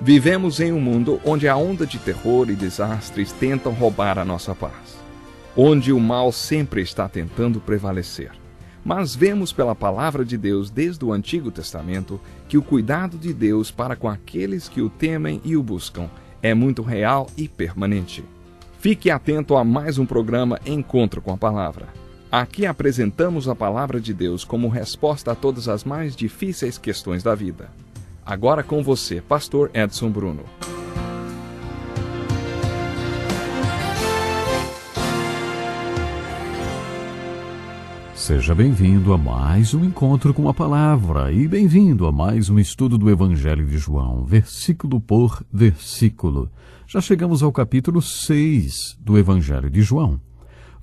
Vivemos em um mundo onde a onda de terror e desastres tentam roubar a nossa paz, onde o mal sempre está tentando prevalecer. Mas vemos pela palavra de Deus desde o Antigo Testamento que o cuidado de Deus para com aqueles que o temem e o buscam é muito real e permanente. Fique atento a mais um programa Encontro com a Palavra. Aqui apresentamos a palavra de Deus como resposta a todas as mais difíceis questões da vida. Agora com você, Pastor Edson Bruno. Seja bem-vindo a mais um Encontro com a Palavra e bem-vindo a mais um estudo do Evangelho de João, versículo por versículo. Já chegamos ao capítulo 6 do Evangelho de João.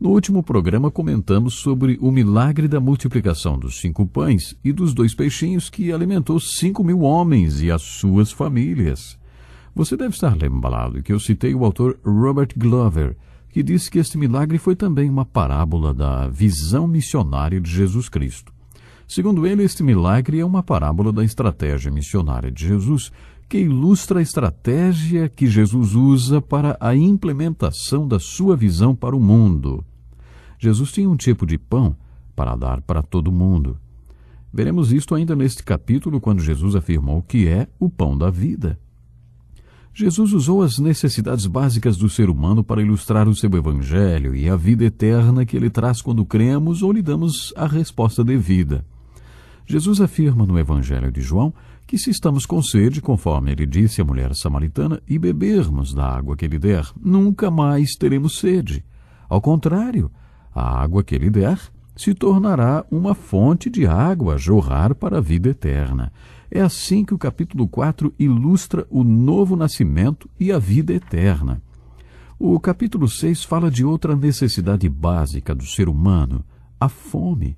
No último programa comentamos sobre o milagre da multiplicação dos 5 pães e dos 2 peixinhos que alimentou 5.000 homens e as suas famílias. Você deve estar lembrado que eu citei o autor Robert Glover, que disse que este milagre foi também uma parábola da visão missionária de Jesus Cristo. Segundo ele, este milagre é uma parábola da estratégia missionária de Jesus, que ilustra a estratégia que Jesus usa para a implementação da sua visão para o mundo. Jesus tinha um tipo de pão para dar para todo mundo. Veremos isto ainda neste capítulo, quando Jesus afirmou que é o pão da vida. Jesus usou as necessidades básicas do ser humano para ilustrar o seu evangelho e a vida eterna que ele traz quando cremos ou lhe damos a resposta devida. Jesus afirma no Evangelho de João que se estamos com sede, conforme ele disse à mulher samaritana, e bebermos da água que ele der, nunca mais teremos sede. Ao contrário, a água que ele der se tornará uma fonte de água a jorrar para a vida eterna. É assim que o capítulo 4 ilustra o novo nascimento e a vida eterna. O capítulo 6 fala de outra necessidade básica do ser humano, a fome.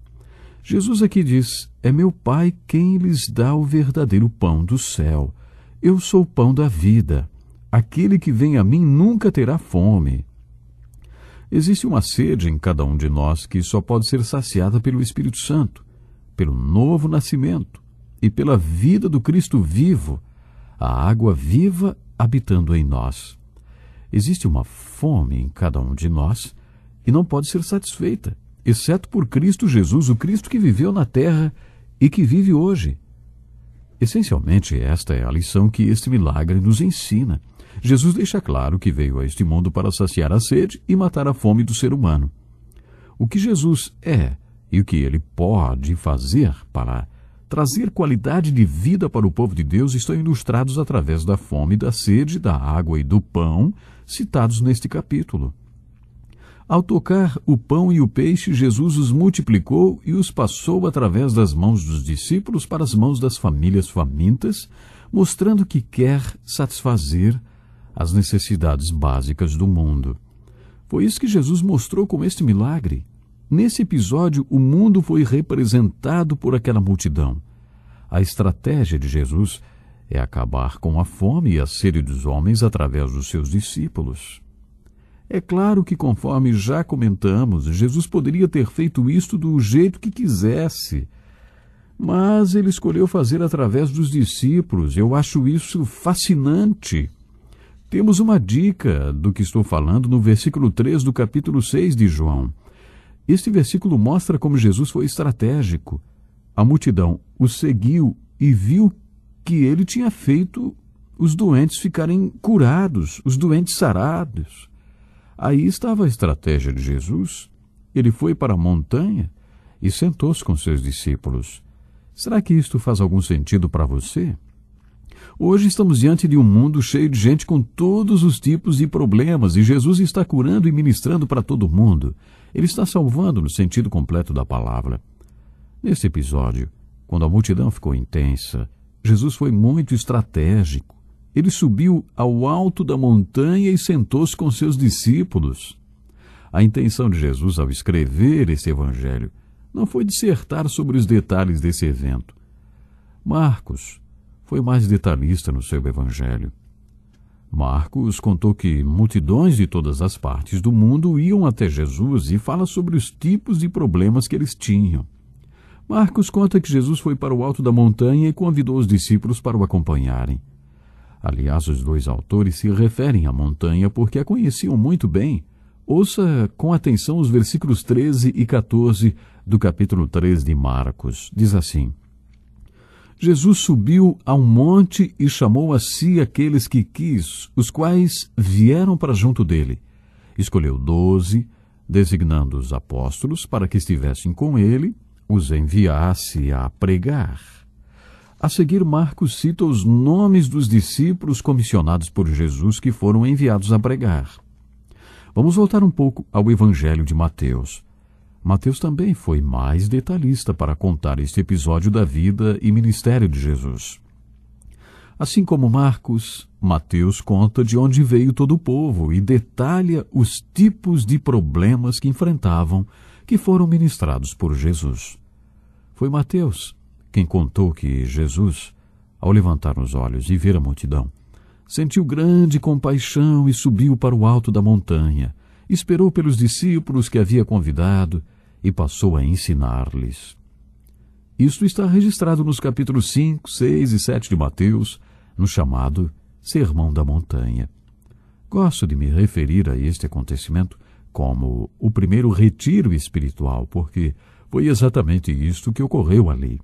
Jesus aqui diz: é meu Pai quem lhes dá o verdadeiro pão do céu. Eu sou o pão da vida. Aquele que vem a mim nunca terá fome. Existe uma sede em cada um de nós que só pode ser saciada pelo Espírito Santo, pelo novo nascimento e pela vida do Cristo vivo, a água viva habitando em nós. Existe uma fome em cada um de nós e não pode ser satisfeita, exceto por Cristo Jesus, o Cristo que viveu na terra e que vive hoje. Essencialmente, esta é a lição que este milagre nos ensina. Jesus deixa claro que veio a este mundo para saciar a sede e matar a fome do ser humano. O que Jesus é e o que ele pode fazer para trazer qualidade de vida para o povo de Deus estão ilustrados através da fome, da sede, da água e do pão, citados neste capítulo. Ao tocar o pão e o peixe, Jesus os multiplicou e os passou através das mãos dos discípulos para as mãos das famílias famintas, mostrando que quer satisfazer as necessidades básicas do mundo. Foi isso que Jesus mostrou com este milagre. Nesse episódio, o mundo foi representado por aquela multidão. A estratégia de Jesus é acabar com a fome e a sede dos homens através dos seus discípulos. É claro que, conforme já comentamos, Jesus poderia ter feito isto do jeito que quisesse, mas ele escolheu fazer através dos discípulos. Eu acho isso fascinante. Temos uma dica do que estou falando no versículo 3 do capítulo 6 de João. Este versículo mostra como Jesus foi estratégico. A multidão o seguiu e viu que ele tinha feito os doentes ficarem curados, os doentes sarados. Aí estava a estratégia de Jesus. Ele foi para a montanha e sentou-se com seus discípulos. Será que isto faz algum sentido para você? Hoje estamos diante de um mundo cheio de gente com todos os tipos de problemas e Jesus está curando e ministrando para todo mundo. Ele está salvando no sentido completo da palavra. Neste episódio, quando a multidão ficou intensa, Jesus foi muito estratégico. Ele subiu ao alto da montanha e sentou-se com seus discípulos. A intenção de Jesus ao escrever esse evangelho não foi dissertar sobre os detalhes desse evento. Marcos foi mais detalhista no seu evangelho. Marcos contou que multidões de todas as partes do mundo iam até Jesus e fala sobre os tipos de problemas que eles tinham. Marcos conta que Jesus foi para o alto da montanha e convidou os discípulos para o acompanharem. Aliás, os dois autores se referem à montanha porque a conheciam muito bem. Ouça com atenção os versículos 13 e 14 do capítulo 3 de Marcos. Diz assim: Jesus subiu a um monte e chamou a si aqueles que quis, os quais vieram para junto dele. Escolheu 12, designando os apóstolos para que estivessem com ele, os enviasse a pregar. A seguir, Marcos cita os nomes dos discípulos comissionados por Jesus que foram enviados a pregar. Vamos voltar um pouco ao Evangelho de Mateus. Mateus também foi mais detalhista para contar este episódio da vida e ministério de Jesus. Assim como Marcos, Mateus conta de onde veio todo o povo e detalha os tipos de problemas que enfrentavam, que foram ministrados por Jesus. Foi Mateus quem contou que Jesus, ao levantar os olhos e ver a multidão, sentiu grande compaixão e subiu para o alto da montanha, esperou pelos discípulos que havia convidado e passou a ensinar-lhes. Isto está registrado nos capítulos 5, 6 e 7 de Mateus, no chamado Sermão da Montanha. Gosto de me referir a este acontecimento como o primeiro retiro espiritual, porque foi exatamente isto que ocorreu ali.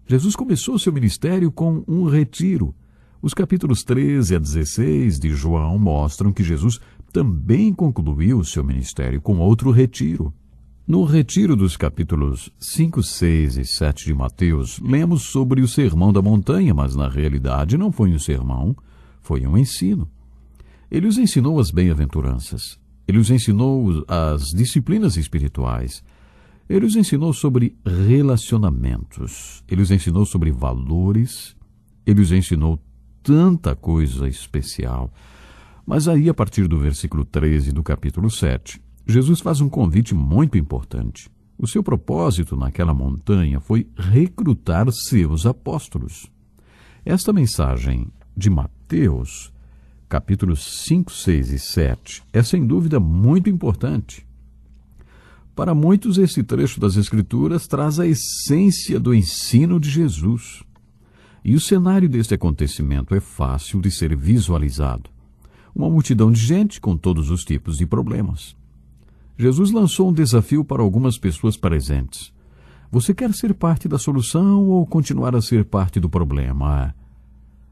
Jesus começou seu ministério com um retiro. Os capítulos 13 a 16 de João mostram que Jesus também concluiu seu ministério com outro retiro. No retiro dos capítulos 5, 6 e 7 de Mateus, lemos sobre o Sermão da Montanha, mas na realidade não foi um sermão, foi um ensino. Ele os ensinou as bem-aventuranças, ele os ensinou as disciplinas espirituais, ele os ensinou sobre relacionamentos, ele os ensinou sobre valores, ele os ensinou tanta coisa especial. Mas aí, a partir do versículo 13 do capítulo 7, Jesus faz um convite muito importante. O seu propósito naquela montanha foi recrutar seus apóstolos. Esta mensagem de Mateus, capítulos 5, 6 e 7, é sem dúvida muito importante. Para muitos, esse trecho das Escrituras traz a essência do ensino de Jesus. E o cenário deste acontecimento é fácil de ser visualizado. Uma multidão de gente com todos os tipos de problemas. Jesus lançou um desafio para algumas pessoas presentes. Você quer ser parte da solução ou continuar a ser parte do problema?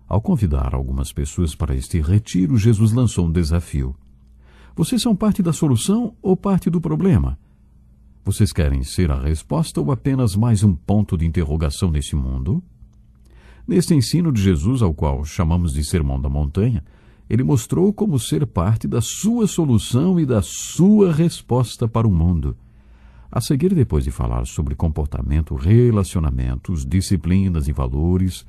Ao convidar algumas pessoas para este retiro, Jesus lançou um desafio. Vocês são parte da solução ou parte do problema? Vocês querem ser a resposta ou apenas mais um ponto de interrogação nesse mundo? Neste ensino de Jesus, ao qual chamamos de Sermão da Montanha, ele mostrou como ser parte da sua solução e da sua resposta para o mundo. A seguir, depois de falar sobre comportamento, relacionamentos, disciplinas e valores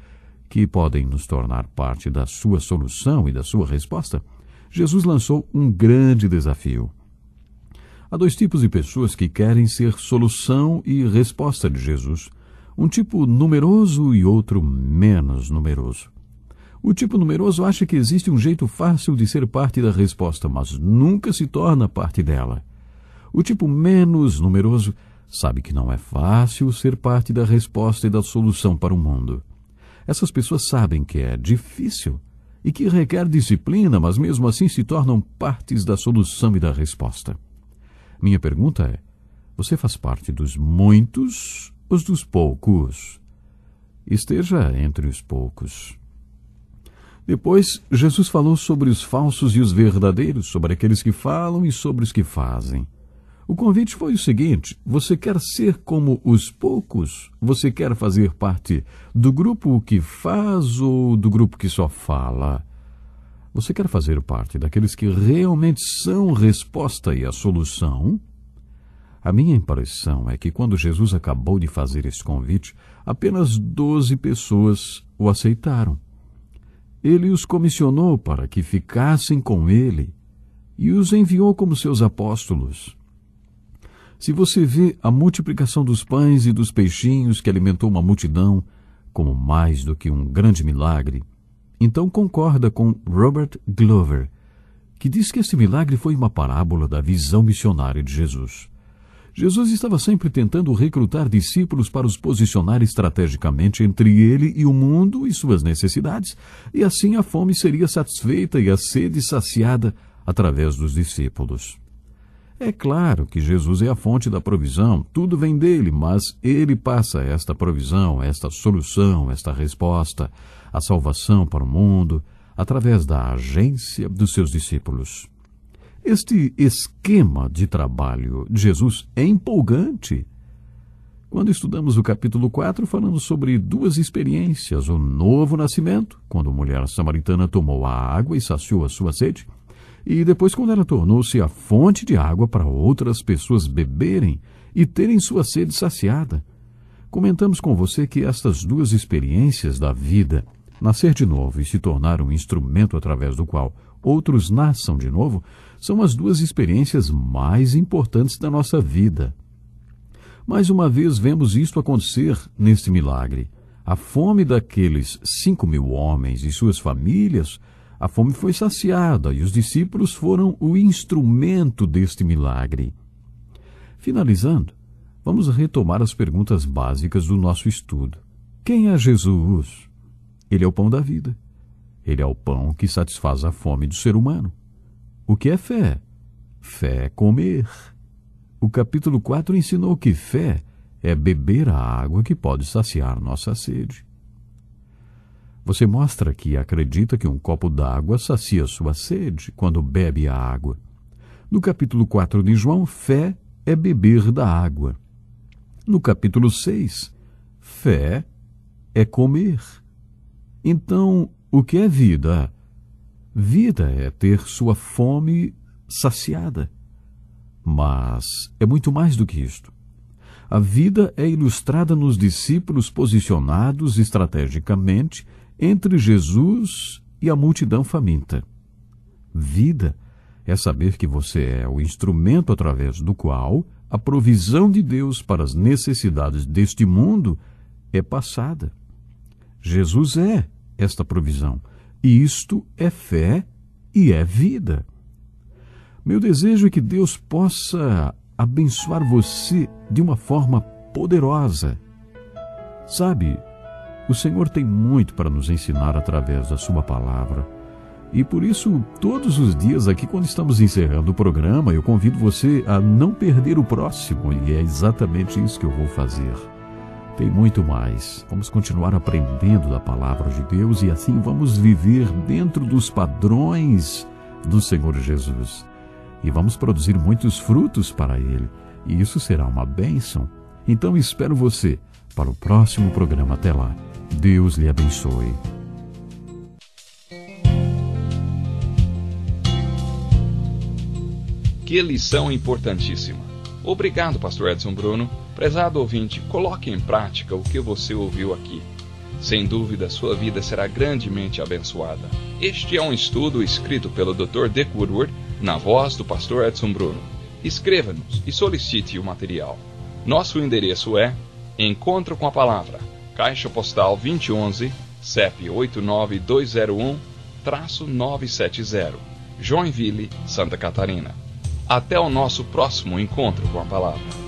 que podem nos tornar parte da sua solução e da sua resposta, Jesus lançou um grande desafio. Há dois tipos de pessoas que querem ser solução e resposta de Jesus. Um tipo numeroso e outro menos numeroso. O tipo numeroso acha que existe um jeito fácil de ser parte da resposta, mas nunca se torna parte dela. O tipo menos numeroso sabe que não é fácil ser parte da resposta e da solução para o mundo. Essas pessoas sabem que é difícil e que requer disciplina, mas mesmo assim se tornam partes da solução e da resposta. Minha pergunta é: você faz parte dos muitos ou dos poucos? Esteja entre os poucos. Depois, Jesus falou sobre os falsos e os verdadeiros, sobre aqueles que falam e sobre os que fazem. O convite foi o seguinte: você quer ser como os poucos? Você quer fazer parte do grupo que faz ou do grupo que só fala? Você quer fazer parte daqueles que realmente são resposta e a solução? A minha impressão é que quando Jesus acabou de fazer esse convite, apenas 12 pessoas o aceitaram. Ele os comissionou para que ficassem com ele e os enviou como seus apóstolos. Se você vê a multiplicação dos pães e dos peixinhos que alimentou uma multidão como mais do que um grande milagre, então concorda com Robert Glover, que diz que este milagre foi uma parábola da visão missionária de Jesus. Jesus estava sempre tentando recrutar discípulos para os posicionar estrategicamente entre ele e o mundo e suas necessidades, e assim a fome seria satisfeita e a sede saciada através dos discípulos. É claro que Jesus é a fonte da provisão, tudo vem dele, mas ele passa esta provisão, esta solução, esta resposta, a salvação para o mundo, através da agência dos seus discípulos. Este esquema de trabalho de Jesus é empolgante. Quando estudamos o capítulo 4, falamos sobre duas experiências: o novo nascimento, quando a mulher samaritana tomou a água e saciou a sua sede, e depois quando ela tornou-se a fonte de água para outras pessoas beberem e terem sua sede saciada. Comentamos com você que estas duas experiências da vida, nascer de novo e se tornar um instrumento através do qual outros nasçam de novo, são as duas experiências mais importantes da nossa vida. Mais uma vez vemos isto acontecer neste milagre. A fome daqueles 5.000 homens e suas famílias, a fome foi saciada e os discípulos foram o instrumento deste milagre. Finalizando, vamos retomar as perguntas básicas do nosso estudo. Quem é Jesus? Ele é o pão da vida. Ele é o pão que satisfaz a fome do ser humano. O que é fé? Fé é comer. O capítulo 4 ensinou que fé é beber a água que pode saciar nossa sede. Você mostra que acredita que um copo d'água sacia sua sede quando bebe a água. No capítulo 4 de João, fé é beber da água. No capítulo 6, fé é comer. Então, o que é vida? Vida é ter sua fome saciada. Mas é muito mais do que isto. A vida é ilustrada nos discípulos posicionados estrategicamente entre Jesus e a multidão faminta. Vida é saber que você é o instrumento através do qual a provisão de Deus para as necessidades deste mundo é passada. Jesus é esta provisão, e isto é fé e é vida. Meu desejo é que Deus possa abençoar você de uma forma poderosa. Sabe, o Senhor tem muito para nos ensinar através da sua palavra. E por isso, todos os dias aqui, quando estamos encerrando o programa, eu convido você a não perder o próximo. E é exatamente isso que eu vou fazer. Tem muito mais. Vamos continuar aprendendo da palavra de Deus e assim vamos viver dentro dos padrões do Senhor Jesus. E vamos produzir muitos frutos para Ele. E isso será uma bênção. Então espero você para o próximo programa. Até lá. Deus lhe abençoe. Que lição importantíssima. Obrigado, pastor Edson Bruno. Prezado ouvinte, coloque em prática o que você ouviu aqui. Sem dúvida, sua vida será grandemente abençoada. Este é um estudo escrito pelo Dr. Dick Woodward, na voz do pastor Edson Bruno. Escreva-nos e solicite o material. Nosso endereço é Encontro com a Palavra, Caixa Postal 2011, CEP 89201-970, Joinville, Santa Catarina. Até o nosso próximo encontro com a Palavra.